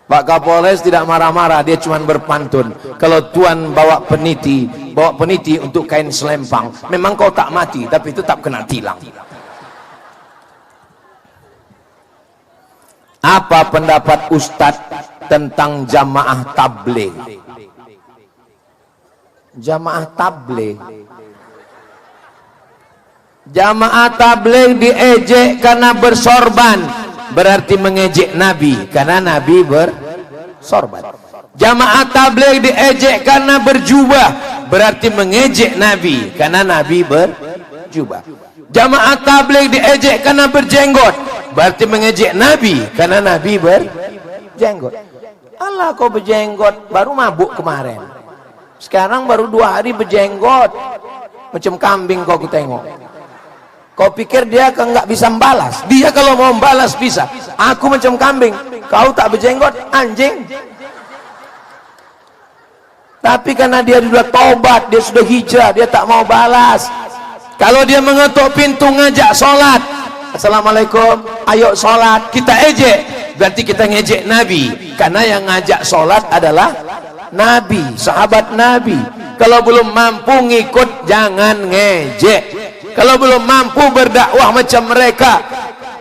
Pak Kapolres tidak marah-marah, dia cuma berpantun. Kalau Tuan bawa peniti untuk kain selempang, memang kau tak mati, tapi tetap kena tilang. Apa pendapat Ustadz tentang jamaah tabligh? Jamaah tabligh. Jamaah tabligh diejek karena bersorban, berarti mengejek Nabi karena Nabi bersorban. Jamaah tabligh diejek karena berjubah, berarti mengejek Nabi karena Nabi berjubah. Jamaah tabligh diejek karena berjenggot, berarti mengejek Nabi karena Nabi berjenggot. Allah kau berjenggot, baru mabuk kemarin. Sekarang baru 2 hari berjenggot, macam kambing kau tengok. Kau pikir dia nggak bisa membalas? Dia kalau mau membalas bisa. Aku macam kambing, kau tak berjenggot, anjing. Tapi karena dia sudah taubat, dia sudah hijrah, dia tak mau balas. Kalau dia mengetuk pintu ngajak sholat, assalamualaikum, ayo sholat, kita ejek, berarti kita ngejek Nabi. Karena yang ngajak sholat adalah Nabi, sahabat Nabi. Kalau belum mampu ngikut, jangan ngejek. Kalau belum mampu berdakwah macam mereka,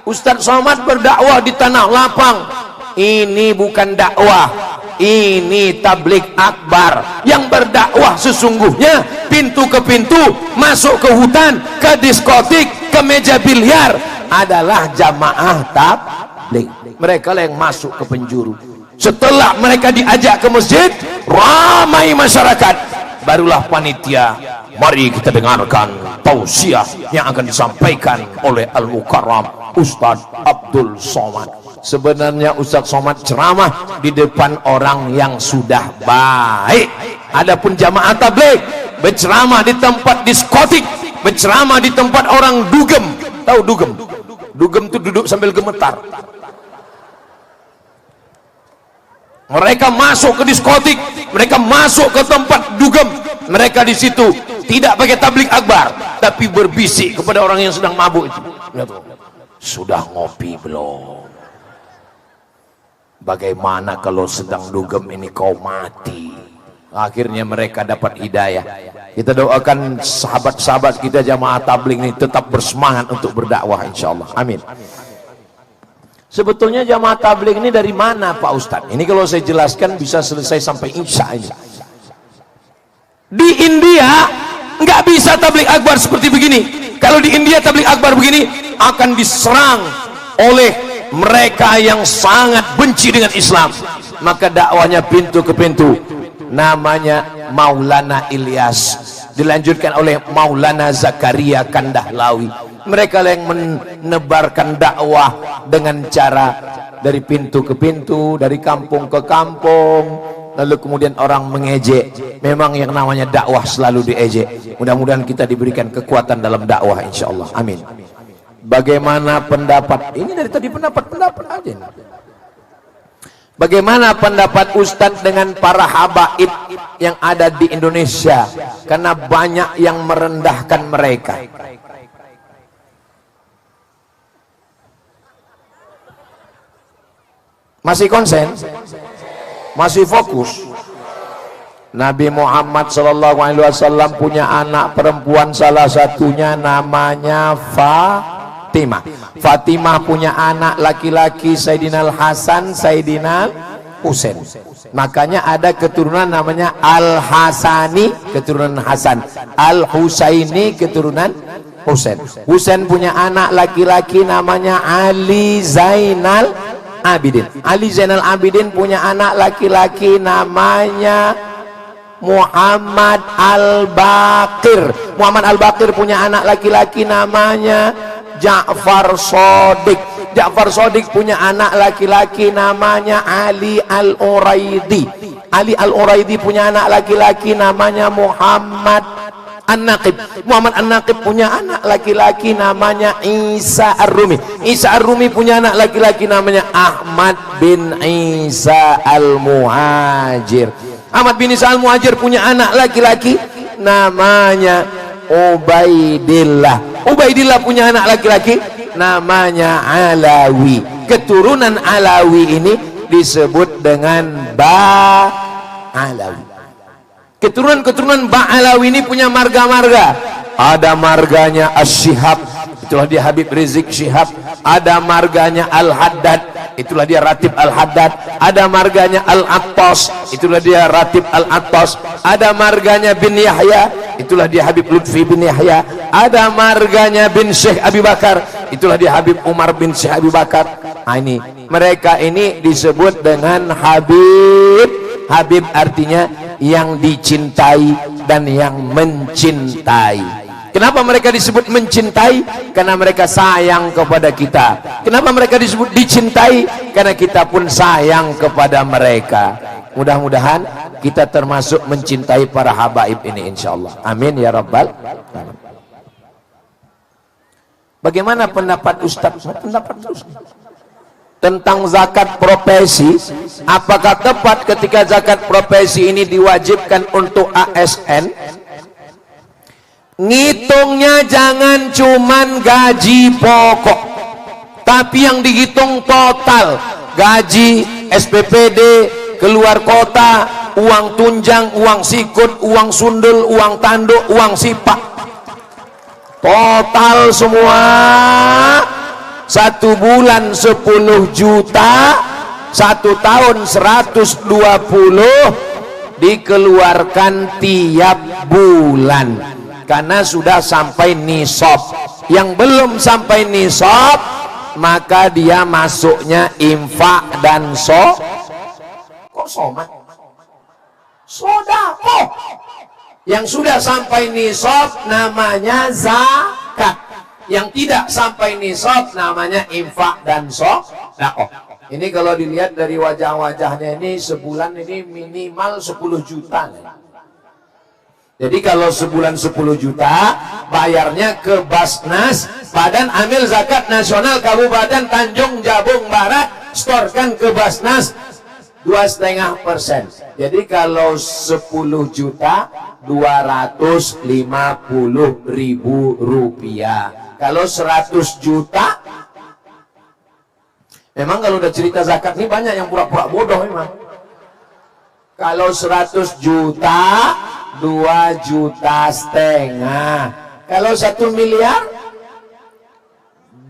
Ustaz Somad berdakwah di tanah lapang, ini bukan dakwah, ini tablik akbar. Yang berdakwah sesungguhnya pintu ke pintu, masuk ke hutan, ke diskotik, ke meja biliar, adalah jamaah tablik. Mereka lah yang masuk ke penjuru. Setelah mereka diajak ke masjid, ramai masyarakat, barulah panitia, mari kita dengarkan tausiah yang akan disampaikan oleh Al-Mukarram Ustaz Abdul Somad. Sebenarnya Ustaz Somad ceramah di depan orang yang sudah baik. Adapun jamaah tabligh berceramah di tempat diskotik, berceramah di tempat orang dugem. Tahu dugem? Dugem itu duduk sambil gemetar. Mereka masuk ke diskotik, mereka masuk ke tempat dugem, mereka di situ tidak pakai tablik akbar, tapi berbisik kepada orang yang sedang mabuk itu. Sudah ngopi belum? Bagaimana kalau sedang dugem ini kau mati? Akhirnya mereka dapat hidayah. Kita doakan sahabat-sahabat kita jamaah tabligh ini tetap bersemangat untuk berdakwah insyaallah. Amin. Sebetulnya jamaah tabligh ini dari mana Pak Ustadz? Ini kalau saya jelaskan bisa selesai sampai insya ini. Di India nggak bisa tabligh akbar seperti begini. Kalau di India tabligh akbar begini akan diserang oleh mereka yang sangat benci dengan Islam. Maka dakwahnya pintu ke pintu. Namanya Maulana Ilyas, dilanjutkan oleh Maulana Zakaria Kandahlawi. Mereka yang menebarkan dakwah dengan cara dari pintu ke pintu, dari kampung ke kampung, lalu kemudian orang mengejek. Memang yang namanya dakwah selalu diejek. Mudah-mudahan kita diberikan kekuatan dalam dakwah insyaallah. Amin. Bagaimana pendapat? Ini dari tadi pendapat aja. Bagaimana pendapat Ustadz dengan para habaib yang ada di Indonesia? Karena banyak yang merendahkan mereka. Masih konsen? Masih fokus? Nabi Muhammad SAW punya anak perempuan, salah satunya namanya Fatimah. Fatimah punya anak laki-laki Sayyidina Al-Hasan, Sayyidina Husain. Makanya ada keturunan namanya Al-Hasani, keturunan Hasan, Al-Husaini, keturunan Husain. Husain punya anak laki-laki namanya Ali Zainal Abidin. Ali Zainal Abidin punya anak laki-laki namanya Muhammad Al-Baqir. Muhammad Al-Baqir punya anak laki-laki namanya Ja'far Shadiq. Ja'far Shadiq punya anak laki-laki namanya Ali Al-Uraidi. Ali Al-Uraidi punya anak laki-laki namanya Muhammad An-Naqib. Muhammad An-Naqib punya anak laki-laki namanya Isa Ar-Rumi. Isa Ar-Rumi punya anak laki-laki namanya Ahmad bin Isa Al-Muhajir. Ahmad bin Isa Al-Muhajir punya anak laki-laki namanya Ubaidillah. Ubaidillah punya anak laki-laki namanya Alawi. Keturunan Alawi ini disebut dengan Ba Alawi. Keturunan-keturunan Ba'alawi ini punya marga-marga. Ada marganya As-Syihab, itulah dia Habib Rizik Syihab. Ada marganya Al-Haddad, itulah dia Ratib Al-Haddad. Ada marganya Al-Attas, itulah dia Ratib Al-Attas. Ada marganya bin Yahya, itulah dia Habib Lutfi bin Yahya. Ada marganya bin Syekh Abi Bakar, itulah dia Habib Umar bin Syekh Abi Bakar. Nah, ini mereka ini disebut dengan Habib. Habib artinya yang dicintai dan yang mencintai. Kenapa mereka disebut mencintai? Karena mereka sayang kepada kita. Kenapa mereka disebut dicintai? Karena kita pun sayang kepada mereka. Mudah-mudahan kita termasuk mencintai para habaib ini insyaallah. Amin ya rabbal alamin. Bagaimana pendapat Ustaz? Pendapat terus tentang zakat profesi. Apakah tepat ketika zakat profesi ini diwajibkan untuk ASN? Ngitungnya jangan cuman gaji pokok, tapi yang dihitung total. Gaji, SPPD, keluar kota, uang tunjang, uang sikut, uang sundul, uang tanduk, uang sipak. Total semua 1 bulan 10 juta, 1 tahun 120 dikeluarkan tiap bulan. Karena sudah sampai nisab. Yang belum sampai nisab, maka dia masuknya infak dan kok somat? Sodako. Yang sudah sampai nisab namanya zakat. Yang tidak sampai nisab namanya infak dan sodako. Ini kalau dilihat dari wajah-wajahnya ini, sebulan ini minimal 10 juta. Jadi kalau sebulan 10 juta, bayarnya ke Basnas, Badan Amil Zakat Nasional Kabupaten Tanjung Jabung Barat, storkan ke Basnas 2,5%. Jadi kalau 10 juta 250.000 rupiah. Kalau 100 juta, memang kalau udah cerita zakat ini banyak yang pura-pura bodoh memang. Kalau 100 juta 2,5 juta. Kalau 1 miliar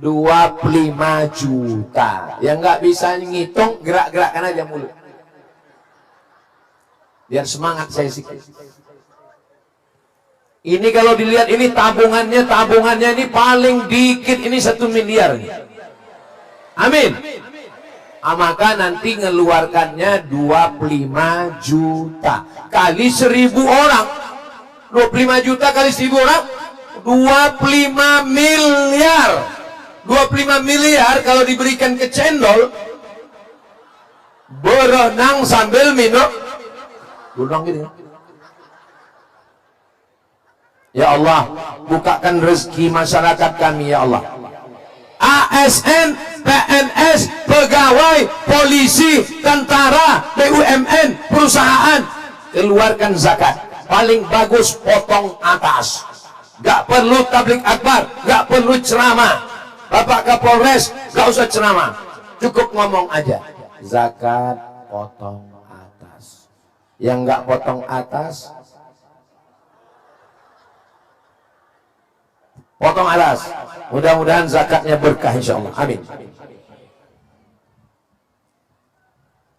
25 juta. Yang nggak bisa ngitung, gerak-gerakkan aja mulut. Biar semangat saya sikit. Ini kalau dilihat ini tabungannya ini paling dikit ini 1 miliar. Amin. Maka nanti ngeluarkannya 25 juta kali 1.000 orang. 25 juta kali 1.000 orang 25 miliar. 25 miliar kalau diberikan ke cendol, berenang sambil minum berenang gitu. Ya Allah, bukakan rezeki masyarakat kami ya Allah. ASN, PNS, pegawai, polisi, tentara, BUMN, perusahaan, keluarkan zakat. Paling bagus potong atas. Gak perlu tablik akbar, gak perlu ceramah. Bapak Kapolres gak usah ceramah, cukup ngomong aja. Zakat potong atas. Yang gak potong atas, potong atas. Mudah-mudahan zakatnya berkah insyaallah. Amin.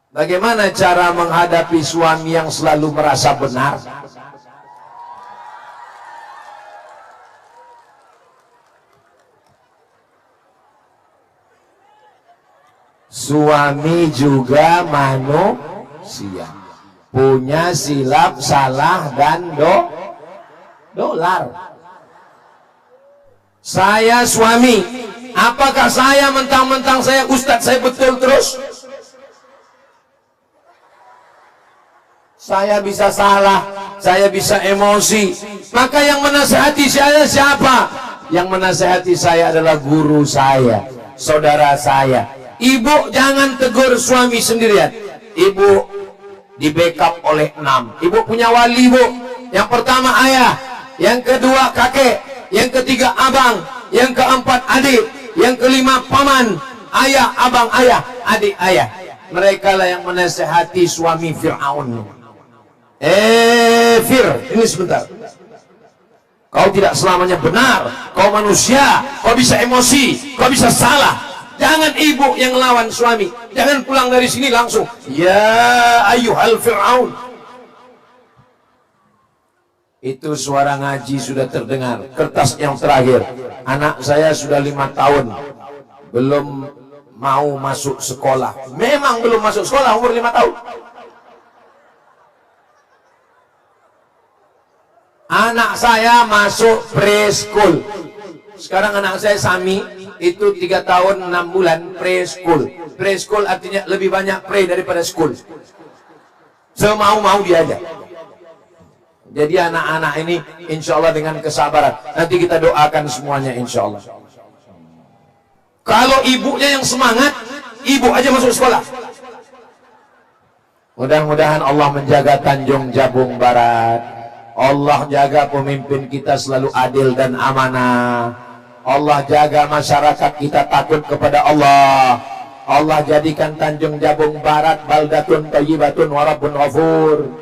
Bagaimana cara menghadapi suami yang selalu merasa benar? Suami juga manusia, punya silap, salah, dan dolar. Saya suami, apakah saya mentang-mentang saya ustadz saya betul terus? Saya bisa salah, saya bisa emosi. Maka yang menasihati saya siapa? Yang menasihati saya adalah guru saya, saudara saya. Ibu jangan tegur suami sendirian. Ibu di backup oleh 6. Ibu punya wali, Bu. Yang pertama ayah, yang kedua kakek, yang ketiga abang, yang keempat adik, yang kelima paman, ayah, abang, ayah, adik, ayah. Mereka lah yang menasihati suami Fir'aun. Ini sebentar. Kau tidak selamanya benar, kau manusia, kau bisa emosi, kau bisa salah. Jangan ibu yang lawan suami. Jangan pulang dari sini langsung, ya ayyuhal Fir'aun. Itu suara ngaji sudah terdengar. Kertas yang terakhir, anak saya sudah 5 tahun belum mau masuk sekolah. Memang belum masuk sekolah umur 5 tahun. Anak saya masuk preschool. Sekarang anak saya Sami itu 3 tahun 6 bulan preschool. Preschool artinya lebih banyak pre daripada school. Semau-mau dia aja. Jadi anak-anak ini insya Allah dengan kesabaran. Nanti kita doakan semuanya insya Allah. Kalau ibunya yang semangat, ibu aja masuk sekolah. Mudah-mudahan Allah menjaga Tanjung Jabung Barat. Allah jaga pemimpin kita selalu adil dan amanah. Allah jaga masyarakat kita takut kepada Allah. Allah jadikan Tanjung Jabung Barat baldatun thayyibatun wa rabbun ghafur.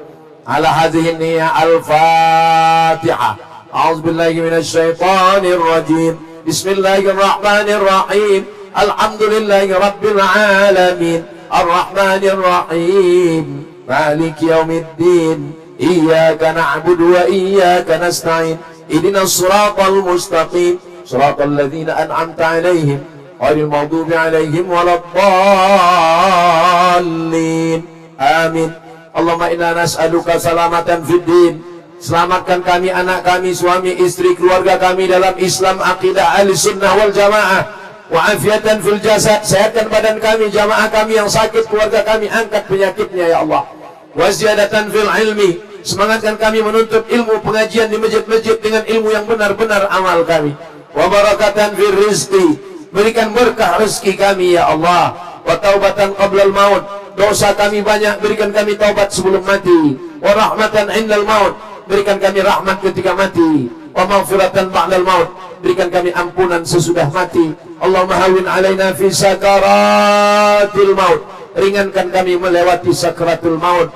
Ala hadhihi niyyah al-Fatihah. A'udzubillahi minasyaitonir rajim. Bismillahirrahmanirrahim. Alhamdulillahi rabbil alamin. Ar-Rahmanir Rahim. Maliki yaumiddin. Iyyaka na'budu wa iyyaka nasta'in. Ihdinas siratal mustaqim. Siratal ladzina an'amta 'alaihim ghairil maghdubi 'alaihim waladdallin. Amin. Allahumma inna nas'aluka salamatan fid din. Selamatkan kami, anak kami, suami, istri, keluarga kami dalam Islam, akidah Ahlussunnah wal Jamaah. Wa afiatan fil jasad, sehatkan badan kami, jamaah kami yang sakit, keluarga kami, angkat penyakitnya ya Allah. Wa ziyadatan fil ilmi, semangatkan kami menuntut ilmu, pengajian di masjid-masjid dengan ilmu yang benar-benar amal kami. Wa barakatan fil rizqi, berikan berkah rezeki kami ya Allah. Wa taubatan qablal maut, dosa kami banyak, berikan kami taubat sebelum mati. Wa rahmatan indal maut, berikan kami rahmat ketika mati. Wa maghfiratan ba'dal maut, berikan kami ampunan sesudah mati. Allahumma hawin alaina fi sakaratil maut, ringankan kami melewati sakaratul maut.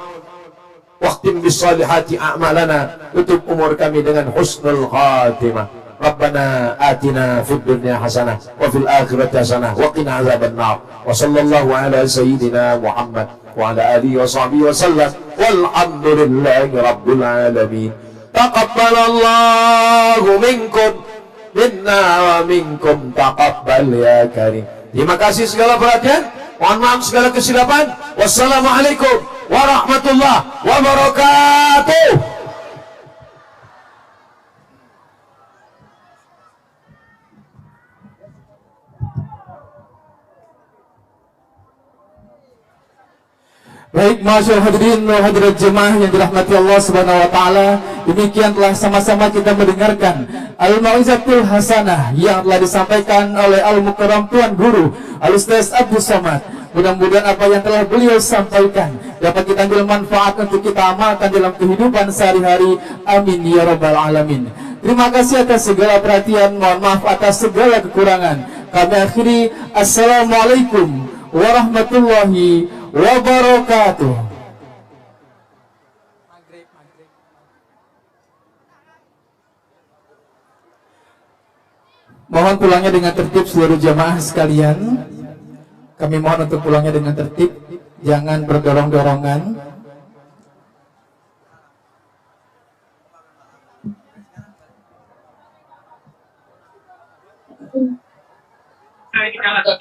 Waqtim bis salihati a'malana, tutup umur kami dengan husnul khatimah. Rabbana atina fid dunya hasanah wa fil akhirati hasanah wa qina azabannar. Wa sallallahu ala sayyidina Muhammad wa ala alihi wa sahbihi wa sallam. Walhamdulillahi rabbil alamin. Taqabbalallahu minkum minna wa minkum taqabbal ya karim. Terima kasih segala perhatian, mohon maaf segala kesilapan. Wassalamualaikum warahmatullahi wabarakatuh. Baik, masyaallah hadirin wa hadirat jemaah yang dirahmati Allah Subhanahu wa taala, demikian telah sama-sama kita mendengarkan Al-Mau'izatul Hasanah yang telah disampaikan oleh Al-Mukarram Tuan Guru Al-Ustaz Abdul Somad. Mudah-mudahan apa yang telah beliau sampaikan dapat kita ambil manfaat untuk kita amalkan dalam kehidupan sehari-hari. Amin ya rabbal alamin. Terima kasih atas segala perhatian, mohon maaf atas segala kekurangan. Kami akhiri, assalamualaikum warahmatullahi wabarakatuh. Mohon pulangnya dengan tertib seluruh jamaah sekalian. Kami mohon untuk pulangnya dengan tertib, jangan berdorong-dorongan. Nah, ini kan ada